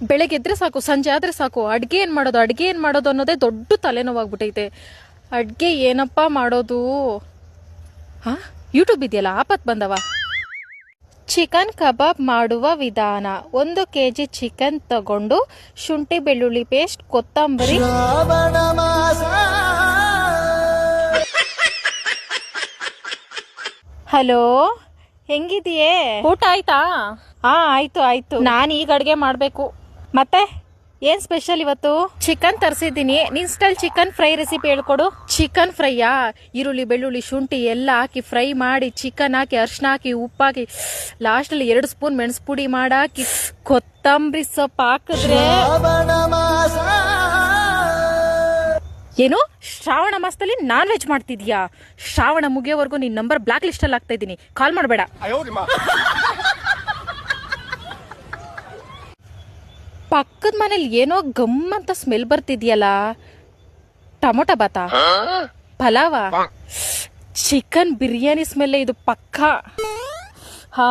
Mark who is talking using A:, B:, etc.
A: ಬೆಳಗ್ಗೆ ಎದ್ರೆ ಸಾಕು, ಸಂಜೆ ಆದ್ರೆ ಸಾಕು, ಅಡ್ಗೆ ಏನ್ ಮಾಡೋದು ಅನ್ನೋದೇ ದೊಡ್ಡ ತಲೆನೋವಾಗ್ಬಿಟ್ಟೈತೆ. ಅಡ್ಗೆ ಏನಪ್ಪಾ ಮಾಡೋದು? ಯೂಟ್ಯೂಬ್ ಇದೆಯಲ್ಲ, ಆಪತ್ ಬಂದವ. ಚಿಕನ್ ಕಬಾಬ್ ಮಾಡುವ ವಿಧಾನ: 1 kg ಚಿಕನ್ ತಗೊಂಡು ಶುಂಠಿ ಬೆಳ್ಳುಳ್ಳಿ ಪೇಸ್ಟ್, ಕೊತ್ತಂಬರಿ. ಹಲೋ, ಹೆಂಗಿದೆಯೇ? ಊಟ ಆಯ್ತಾ? ಆಯ್ತು. ನಾನು ಈಗ ಅಡ್ಗೆ ಮಾಡ್ಬೇಕು. ಮತ್ತೆ ಏನ್ ಸ್ಪೆಷಲ್ ಇವತ್ತು? ಚಿಕನ್ ತರಿಸಿದ್ದೀನಿ. ನಿನ್ ಸ್ಟೈಲ್ ಚಿಕನ್ ಫ್ರೈ ರೆಸಿಪಿ ಹೇಳ್ಕೊಡು. ಚಿಕನ್ ಫ್ರೈಯಾ? ಈರುಳ್ಳಿ ಬೆಳ್ಳುಳ್ಳಿ ಶುಂಠಿ ಎಲ್ಲ ಹಾಕಿ ಫ್ರೈ ಮಾಡಿ, ಚಿಕನ್ ಹಾಕಿ, ಅರ್ಶಿನ ಹಾಕಿ, ಉಪ್ಪಾಕಿ, ಲಾಸ್ಟ್ ಅಲ್ಲಿ 2 ಸ್ಪೂನ್ ಮೆಣಸು ಪುಡಿ ಮಾಡಾಕಿ, ಕೊತ್ತಂಬರಿ ಸೊಪ್ಪು ಹಾಕಿದ್ರೆ. ಏನು, ಶ್ರಾವಣ ಮಾಸದಲ್ಲಿ ನಾನ್ ವೆಜ್ ಮಾಡ್ತಿದ್ಯಾ? ಶ್ರಾವಣ ಮುಗಿಯೋವರೆಗೂ ನಿನ್ ನಂಬರ್ ಬ್ಲಾಕ್ ಲಿಸ್ಟ್ ಅಲ್ಲಿ ಹಾಕ್ತಾ ಇದ್ದೀನಿ, ಕಾಲ್ ಮಾಡಬೇಡ. ಪಕ್ಕದ ಮನೇಲಿ ಏನೋ ಗಮ್ ಅಂತ ಸ್ಮೆಲ್ ಬರ್ತಿದ್ಯಲ್ಲ. ಟೊಮೊಟೊ ಬಾತಾ? ಪಲಾವ? ಚಿಕನ್ ಬಿರಿಯಾನಿ ಸ್ಮೆಲ್ ಇದು ಪಕ್ಕ. ಹಾ